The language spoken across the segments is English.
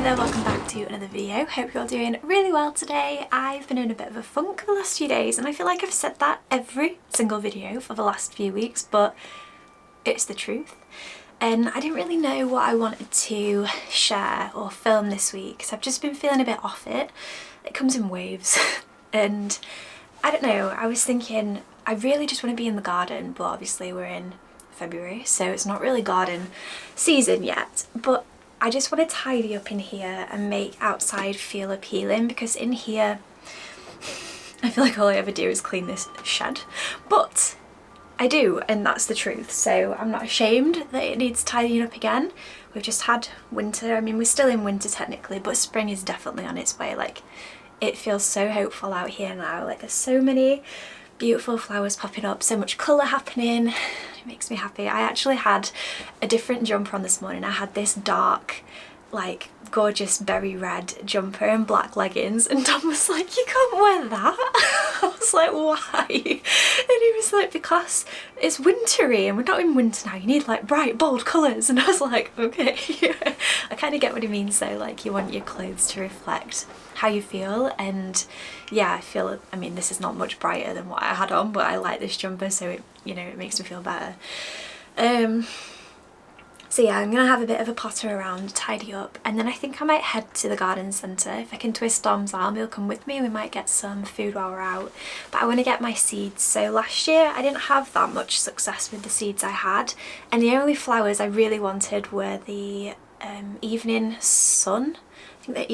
there, welcome back to another video. Hope you're doing really well today. I've been in a bit of a funk the last few days and I feel like I've said that every single video for the last few weeks, but it's the truth. And I didn't really know what I wanted to share or film this week, so I've just been feeling a bit off it. It comes in waves and I don't know, I was thinking I really just want to be in the garden, but obviously we're in February, so it's not really garden season yet, but I just want to tidy up in here and make outside feel appealing, because in here I feel like all I ever do is clean this shed, but I do, and that's the truth, so I'm not ashamed that it needs tidying up again. We've just had winter. I mean, we're still in winter technically, but spring is definitely on its way. Like, it feels so hopeful out here now. Like, there's so many beautiful flowers popping up, so much colour happening. It makes me happy. I actually had a different jumper on this morning. I had this dark, like, gorgeous berry red jumper and black leggings, and Tom was like, you can't wear that. I was like, why? And he was like, because it's wintry and we're not in winter now, you need like bright bold colours. And I was like, okay. I kind of get what he means though, like you want your clothes to reflect how you feel. And yeah, I mean, this is not much brighter than what I had on, but I like this jumper, so it, you know, it makes me feel better. So yeah, I'm gonna have a bit of a potter around, tidy up, and then I think I might head to the garden centre. If I can twist Dom's arm, he'll come with me. We might get some food while we're out. But I want to get my seeds. So last year I didn't have that much success with the seeds I had, and the only flowers I really wanted were the evening sun. I think they're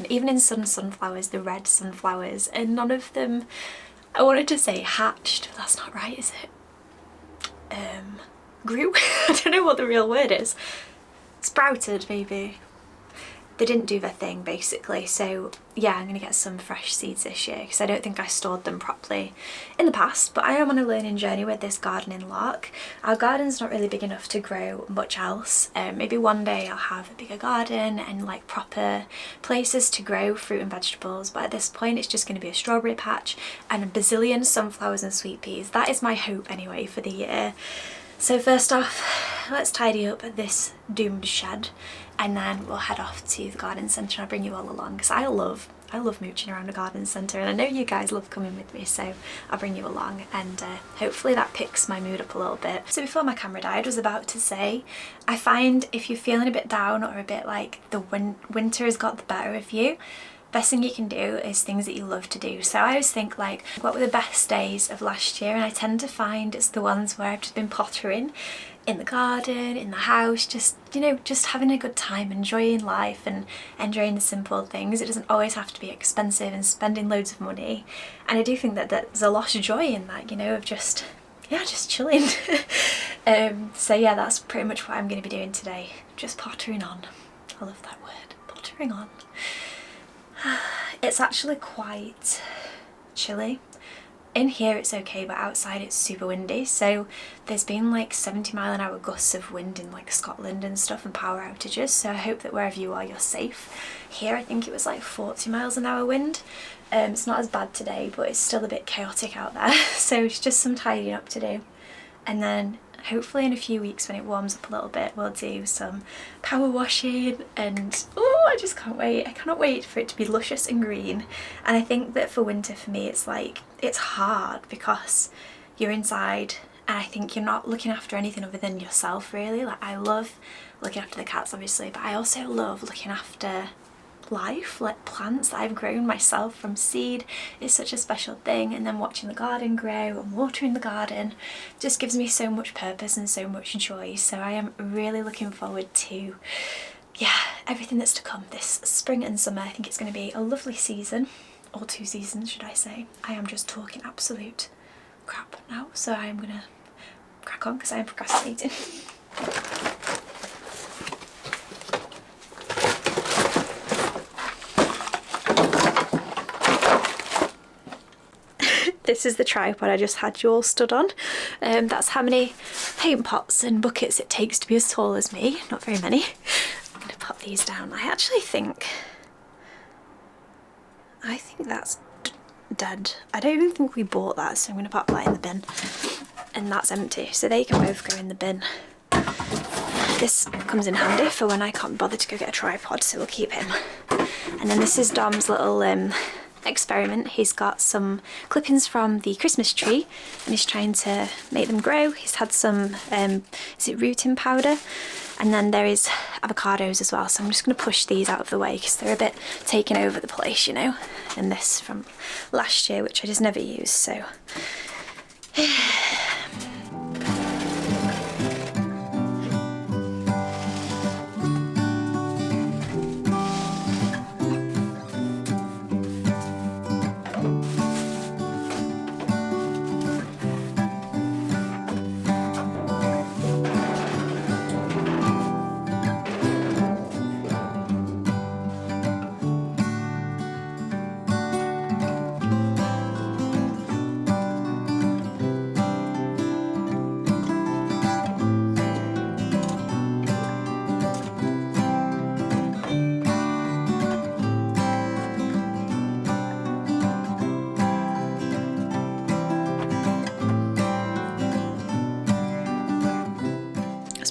evening sun sunflowers, the red sunflowers, and none of them, I wanted to say hatched, but that's not right, is it? Grew? I don't know what the real word is. Sprouted, maybe. They didn't do their thing, basically. So yeah, I'm gonna get some fresh seeds this year, because I don't think I stored them properly in the past, but I am on a learning journey with this gardening lark. Our garden's not really big enough to grow much else. Maybe one day I'll have a bigger garden and like proper places to grow fruit and vegetables, but at this point it's just going to be a strawberry patch and a bazillion sunflowers and sweet peas. That is my hope anyway for the year. So first off, let's tidy up this doomed shed, and then we'll head off to the garden centre and I'll bring you all along, because I love mooching around a garden centre, and I know you guys love coming with me, so I'll bring you along, and hopefully that picks my mood up a little bit. So before my camera died, I was about to say, I find if you're feeling a bit down or a bit like the winter has got the better of you, best thing you can do is things that you love to do. So I always think like, what were the best days of last year? And I tend to find it's the ones where I've just been pottering in the garden, in the house, just, you know, just having a good time, enjoying life and enjoying the simple things. It doesn't always have to be expensive and spending loads of money. And I do think that there's a lot of joy in that, you know, of just, yeah, just chilling. So yeah, that's pretty much what I'm going to be doing today. Just pottering on. I love that word, pottering on. It's actually quite chilly. In here it's okay, but outside it's super windy, so there's been like 70-mile-an-hour gusts of wind in like Scotland and stuff, and power outages, so I hope that wherever you are you're safe. Here I think it was like 40 miles an hour wind. It's not as bad today, but it's still a bit chaotic out there. So it's just some tidying up to do, and then hopefully in a few weeks when it warms up a little bit we'll do some power washing, and oh, I just can't wait. I cannot wait for it to be luscious and green. And I think that for winter for me it's like, it's hard because you're inside and I think you're not looking after anything other than yourself really. Like, I love looking after the cats obviously, but I also love looking after life, like plants that I've grown myself from seed is such a special thing, and then watching the garden grow and watering the garden just gives me so much purpose and so much joy. So I am really looking forward to, yeah, everything that's to come this spring and summer. I think it's going to be a lovely season, or 2 seasons should I say. I am just talking absolute crap now, so I am going to crack on because I am procrastinating. This is the tripod I just had you all stood on. That's how many paint pots and buckets it takes to be as tall as me. Not very many. I'm going to pop these down. I actually think that's dead. I don't even think we bought that, so I'm going to pop that in the bin. And that's empty, so they can both go in the bin. This comes in handy for when I can't bother to go get a tripod, so we'll keep him. And then this is Dom's little experiment. He's got some clippings from the Christmas tree and he's trying to make them grow. He's had some, is it rooting powder? And then there is avocados as well, so I'm just going to push these out of the way because they're a bit taking over the place, you know. And this from last year, which I just never used, so...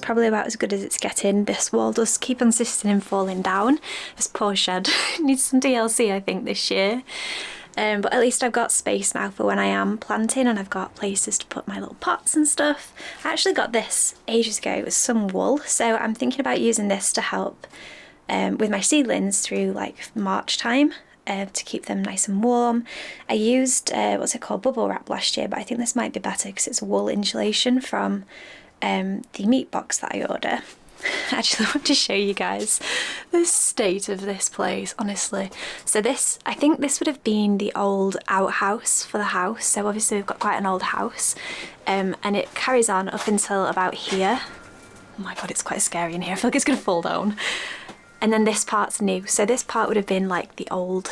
Probably about as good as it's getting. This wall does keep insisting in falling down. This poor shed needs some DLC I think this year. But at least I've got space now for when I am planting, and I've got places to put my little pots and stuff. I actually got this ages ago. It was some wool, so I'm thinking about using this to help with my seedlings through like March time. To keep them nice and warm. I used what's it called, bubble wrap last year, but I think this might be better because it's wool insulation from the meat box that I order. I actually want to show you guys the state of this place, honestly. So this, I think this would have been the old outhouse for the house. So obviously we've got quite an old house, and it carries on up until about here. Oh my god, it's quite scary in here. I feel like it's gonna fall down. And then this part's new. So this part would have been like the old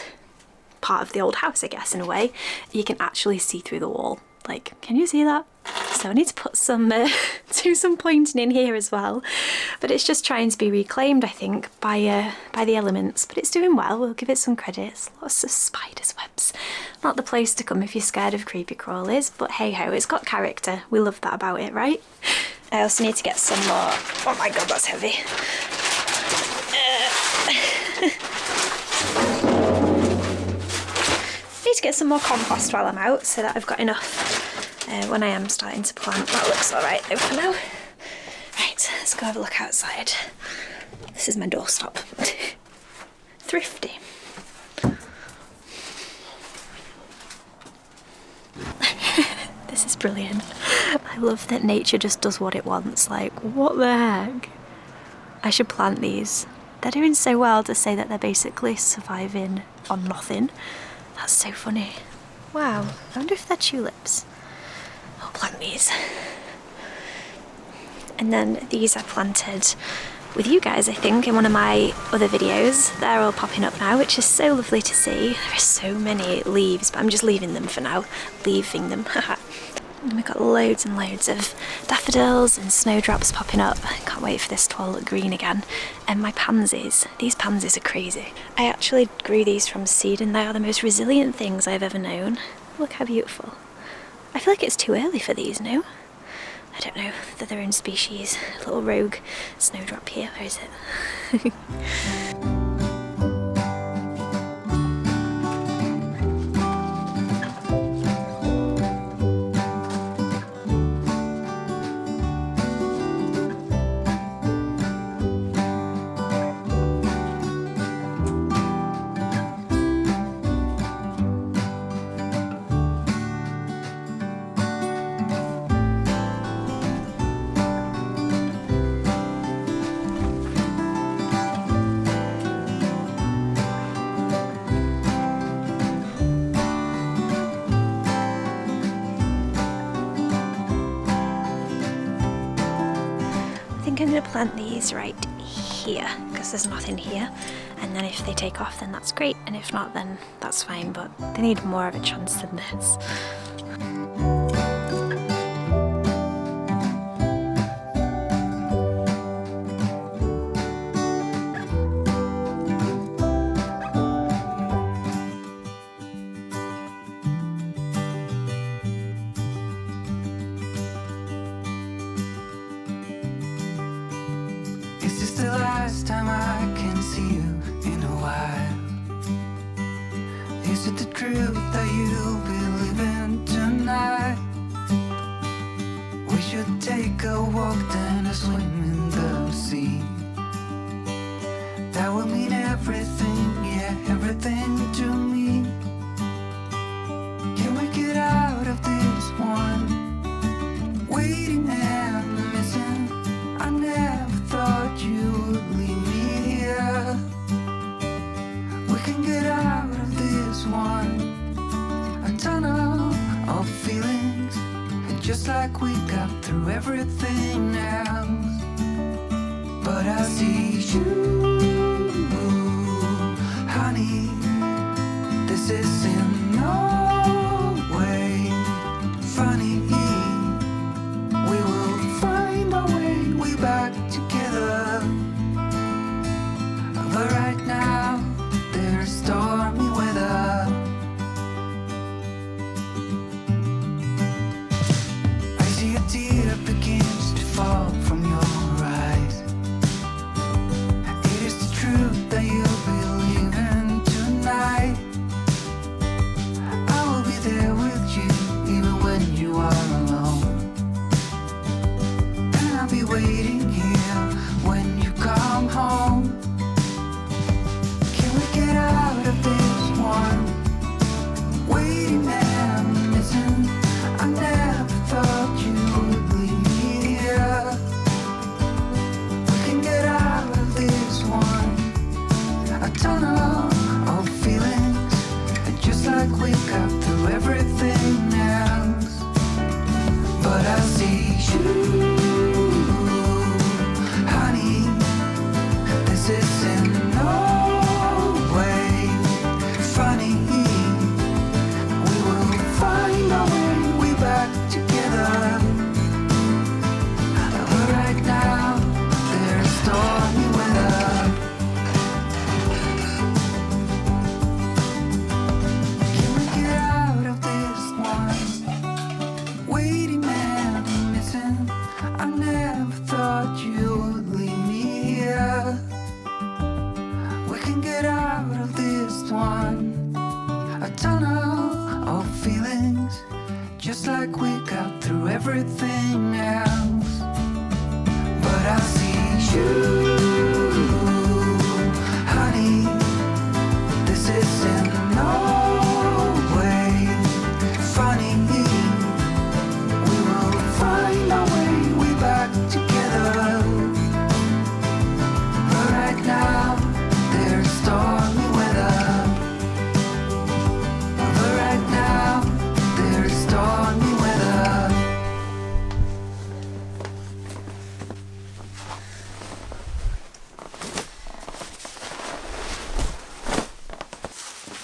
part of the old house, I guess, in a way. You can actually see through the wall. Like, can you see that? So I need to put some, do some pointing in here as well. But it's just trying to be reclaimed, I think, by the elements. But it's doing well, we'll give it some credit. Lots of spiders' webs. Not the place to come if you're scared of creepy crawlies, but hey ho, it's got character. We love that about it, right? I also need to get some more, oh my god, that's heavy. Need to get some more compost while I'm out so that I've got enough when I am starting to plant. That looks alright though for now. Right, let's go have a look outside. This is my doorstop. Thrifty. This is brilliant. I love that nature just does what it wants. Like, what the heck? I should plant these. They're doing so well to say that they're basically surviving on nothing. That's so funny. Wow, I wonder if they're tulips. I'll plant these. And then these I planted with you guys, I think, in one of my other videos. They're all popping up now, which is so lovely to see. There are so many leaves, but I'm just leaving them for now. Leaving them, haha. And we've got loads and loads of daffodils and snowdrops popping up. I can't wait for this to all look green again. And my pansies. These pansies are crazy. I actually grew these from seed and they are the most resilient things I've ever known. Look how beautiful. I feel like it's too early for these, no? I don't know, they're their own species. A little rogue snowdrop here, where is it? I think I'm going to plant these right here because there's nothing here, and then if they take off then that's great, and if not then that's fine, but they need more of a chance than this. truth that you'll be living tonight? We should take a walk, then a swim in the sea. That will mean everything, yeah, everything to me. Can we get out of this one? Waiting and missing. I never thought you would leave me here. We can get out of this one. A tunnel of feelings, just like we got through everything else. But I see you, honey. This is in no way funny. We will find our way back together. But right now there's stormy weather. I see a tear begins to fall from your eyes. It is the truth that you'll be leaving tonight. I will be there with you even when you are alone. And I'll be waiting here when you come home. Can we get out of this one? Waiting and missing. I never thought you would leave me here. We can get out of this one. A tunnel of feelings, just like we got through everything else. But I see you, honey. This is in no way funny. We will find our way back together. But right now there's stormy weather. Can we get out of this one? Waiting and missing. I never thought you would leave me here. We can get out of this one. A tunnel of feelings, just like we got through everything else. But I see you, honey. This is in no way funny. We will find our way back together. But right now there's stormy weather. But right now there's stormy weather.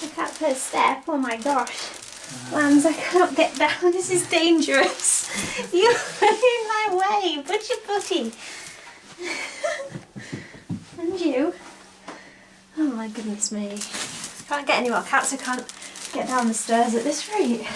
Look at her step, oh my gosh. Lambs, I cannot get down, this is dangerous. You're in my way, budgie buddy. And you. Oh my goodness me. Can't get any more cats, I can't get down the stairs at this rate.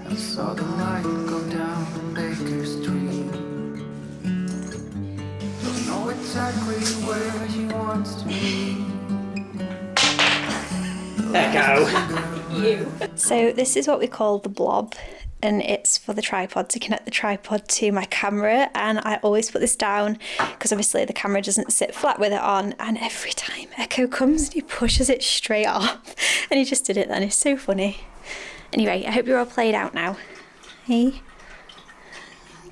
I saw the light go down Baker Street. Don't know exactly where she wants to be. You. So this is what we call the blob, and it's for the tripod, to connect the tripod to my camera, and I always put this down because obviously the camera doesn't sit flat with it on, and every time Echo comes and he pushes it straight off, and he just did it then. It's so funny. Anyway, I hope you're all played out now. Hey?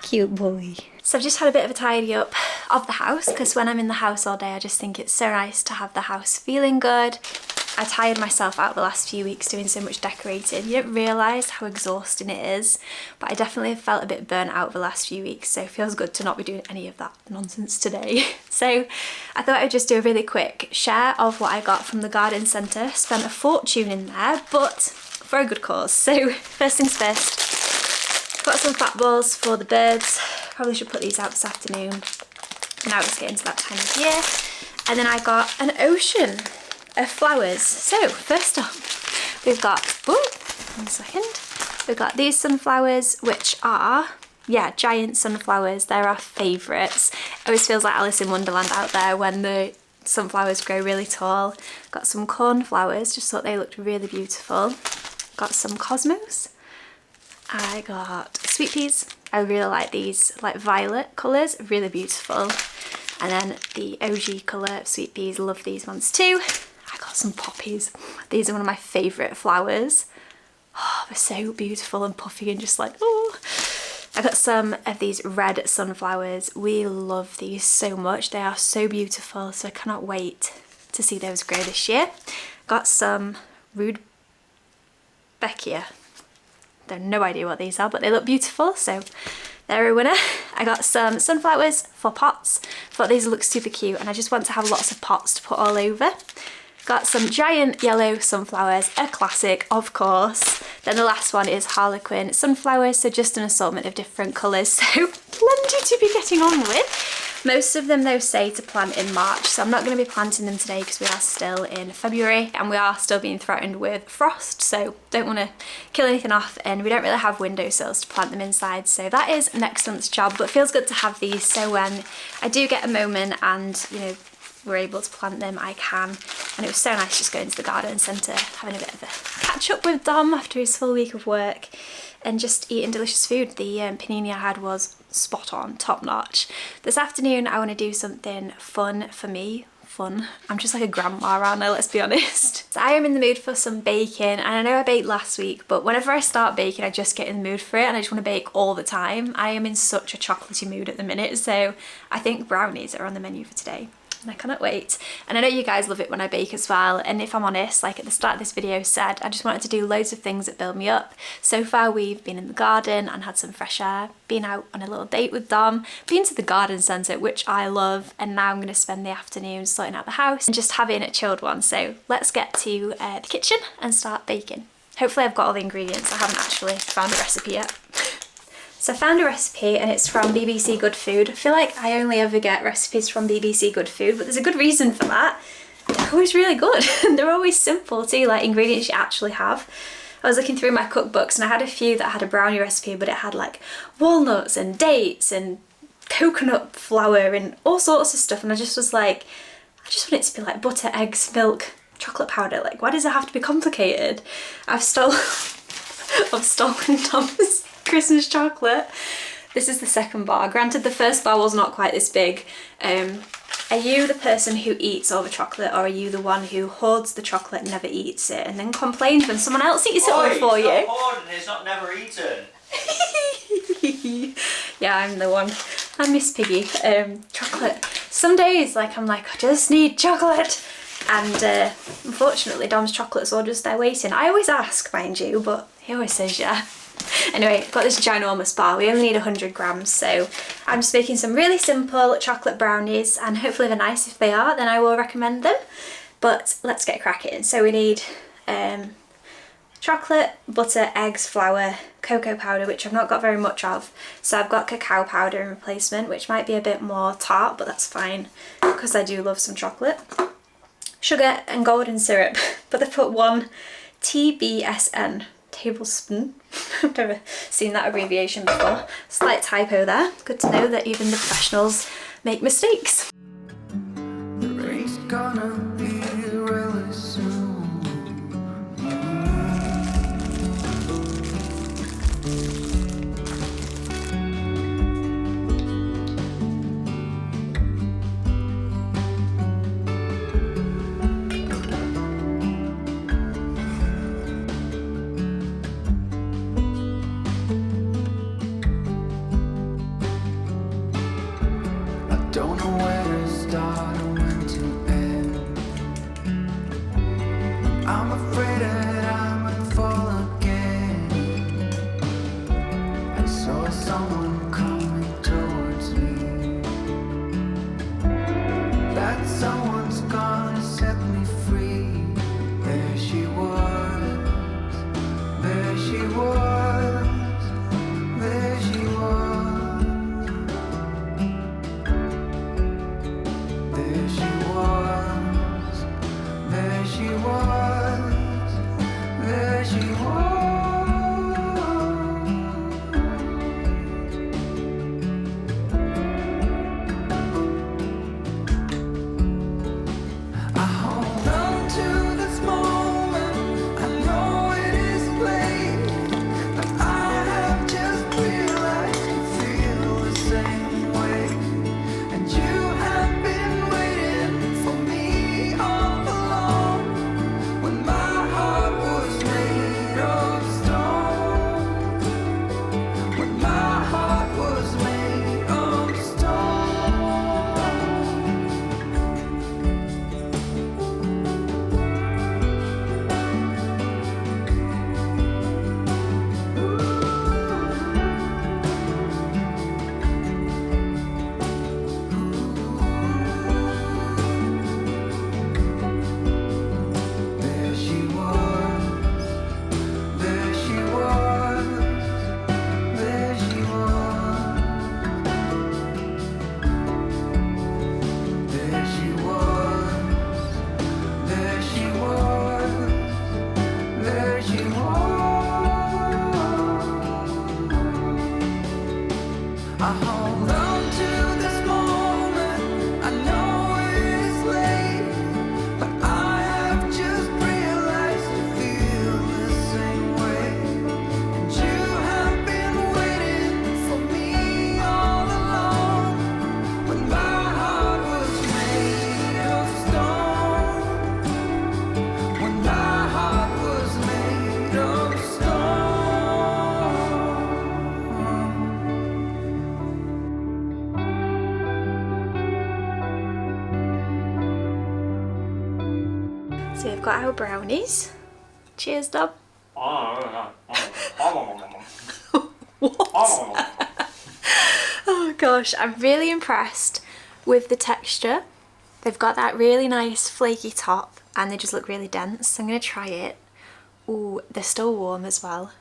Cute boy. So I've just had a bit of a tidy up of the house, because when I'm in the house all day I just think it's so nice to have the house feeling good. I tired myself out the last few weeks doing so much decorating. You don't realise how exhausting it is, but I definitely have felt a bit burnt out the last few weeks, so it feels good to not be doing any of that nonsense today. So I thought I'd just do a really quick share of what I got from the garden centre. Spent a fortune in there, but for a good cause. So first things first, got some fat balls for the birds. Probably should put these out this afternoon. now it's getting to that time of year. And then I got an ocean of flowers. So first up, we've got, one second, we've got these sunflowers, which are, yeah, giant sunflowers. They're our favourites. It always feels like Alice in Wonderland out there when the sunflowers grow really tall. Got some cornflowers, just thought they looked really beautiful. Got some cosmos. I got sweet peas. I really like these, like violet colours, really beautiful. And then the OG colour of sweet peas, love these ones too. I got some poppies. These are one of my favourite flowers. Oh, they're so beautiful and puffy and just like, oh. I got some of these red sunflowers. We love these so much. They are so beautiful, so I cannot wait to see those grow this year. Got some Rudbeckia. I have no idea what these are, but they look beautiful, so they're a winner. I got some sunflowers for pots. Thought these look super cute, and I just want to have lots of pots to put all over. Got some giant yellow sunflowers, a classic, of course. Then the last one is Harlequin sunflowers, so just an assortment of different colours, so plenty to be getting on with. Most of them though say to plant in March, so I'm not going to be planting them today because we are still in February and we are still being threatened with frost, so don't want to kill anything off, and we don't really have windowsills to plant them inside, so that is next month's job. But it feels good to have these, so when I do get a moment and, you know, we're able to plant them, I can. And it was so nice just going to the garden centre, having a bit of a catch up with Dom after his full week of work and just eating delicious food. The panini I had was spot on, top notch. This afternoon I want to do something fun for me. Fun. I'm just like a grandma around now, let's be honest. So I am in the mood for some baking, and I know I baked last week, but whenever I start baking I just get in the mood for it and I just want to bake all the time. I am in such a chocolatey mood at the minute, so I think brownies are on the menu for today. And I cannot wait. And I know you guys love it when I bake as well, and if I'm honest, like at the start of this video said, I just wanted to do loads of things that build me up. So far we've been in the garden and had some fresh air, been out on a little date with Dom, been to the garden centre, which I love, and now I'm going to spend the afternoon sorting out the house and just having a chilled one. So let's get to the kitchen and start baking. Hopefully I've got all the ingredients. I haven't actually found a recipe yet. So I found a recipe and it's from BBC Good Food. I feel like I only ever get recipes from BBC Good Food, but there's a good reason for that. They're always really good. They're always simple too, like ingredients you actually have. I was looking through my cookbooks and I had a few that had a brownie recipe, but it had like walnuts and dates and coconut flour and all sorts of stuff, and I just was like, I just want it to be like butter, eggs, milk, chocolate powder. Like, why does it have to be complicated? I've stolen Tom's Christmas chocolate. This is the second bar. Granted, the first bar was not quite this big. Are you the person who eats all the chocolate, or are you the one who hoards the chocolate and never eats it and then complains when someone else eats it all for you? It's not hoarding, it's not never eaten. Yeah, I'm the one. I miss Piggy. Chocolate. Some days, like, I'm like, I just need chocolate. And unfortunately, Dom's chocolate's all just there waiting. I always ask, mind you, but he always says yeah. Anyway, I've got this ginormous bar. We only need 100 grams, so I'm just making some really simple chocolate brownies, and hopefully they're nice. If they are, then I will recommend them. But let's get cracking. So we need chocolate, butter, eggs, flour, cocoa powder, which I've not got very much of. So I've got cacao powder in replacement, which might be a bit more tart, but that's fine because I do love some chocolate. Sugar and golden syrup, but they put 1 TBSN. Tablespoon. I've never seen that abbreviation before. Slight typo there. Good to know that even the professionals make mistakes. The rain's gonna be really soon. Don't know where to start or when to end. I'm afraid that I might fall again. I saw someone coming towards me. That someone's gonna set me free. There she was, there she was, there she was. So we've got our brownies. Cheers, Dom. What? Oh gosh, I'm really impressed with the texture. They've got that really nice flaky top and they just look really dense. So I'm going to try it. Ooh, they're still warm as well.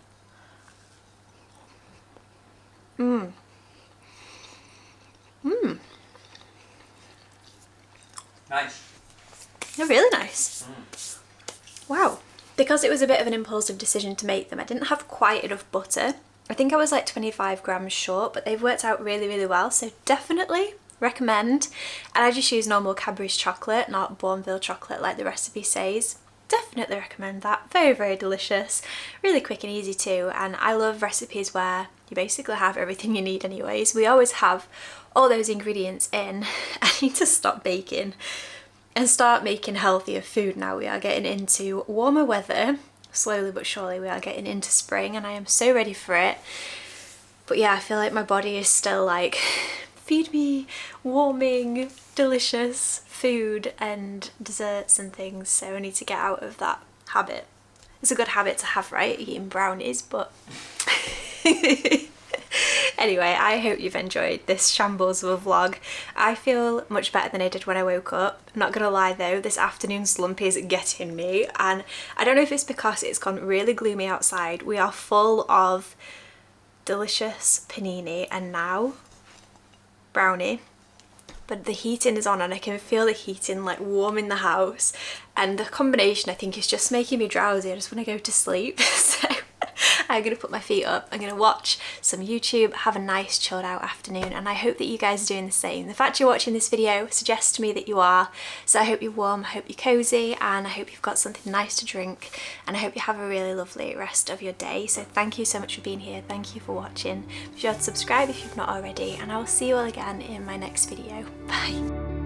Mmm. Mmm. Nice. They're really nice. Wow. Because it was a bit of an impulsive decision to make them, I didn't have quite enough butter. I think I was like 25 grams short, but they've worked out really, really well. So definitely recommend. And I just use normal Cadbury's chocolate, not Bourneville chocolate like the recipe says. Definitely recommend that. Very, very delicious. Really quick and easy too. And I love recipes where you basically have everything you need anyways. We always have all those ingredients in. I need to stop baking and start making healthier food now. We are getting into warmer weather. Slowly but surely we are getting into spring and I am so ready for it. But yeah, I feel like my body is still like, feed me warming, delicious food and desserts and things. So I need to get out of that habit. It's a good habit to have, right? Eating brownies, but anyway, I hope you've enjoyed this shambles of a vlog. I feel much better than I did when I woke up. Not gonna lie though, this afternoon slump is getting me and I don't know if it's because it's gone really gloomy outside. We are full of delicious panini and now brownie, but the heating is on and I can feel the heating like warming the house and the combination I think is just making me drowsy. I just want to go to sleep. So I'm going to put my feet up, I'm going to watch some YouTube, have a nice chilled out afternoon, and I hope that you guys are doing the same. The fact you're watching this video suggests to me that you are, so I hope you're warm, I hope you're cozy, and I hope you've got something nice to drink, and I hope you have a really lovely rest of your day. So thank you so much for being here, thank you for watching. Be sure to subscribe if you've not already, and I will see you all again in my next video. Bye!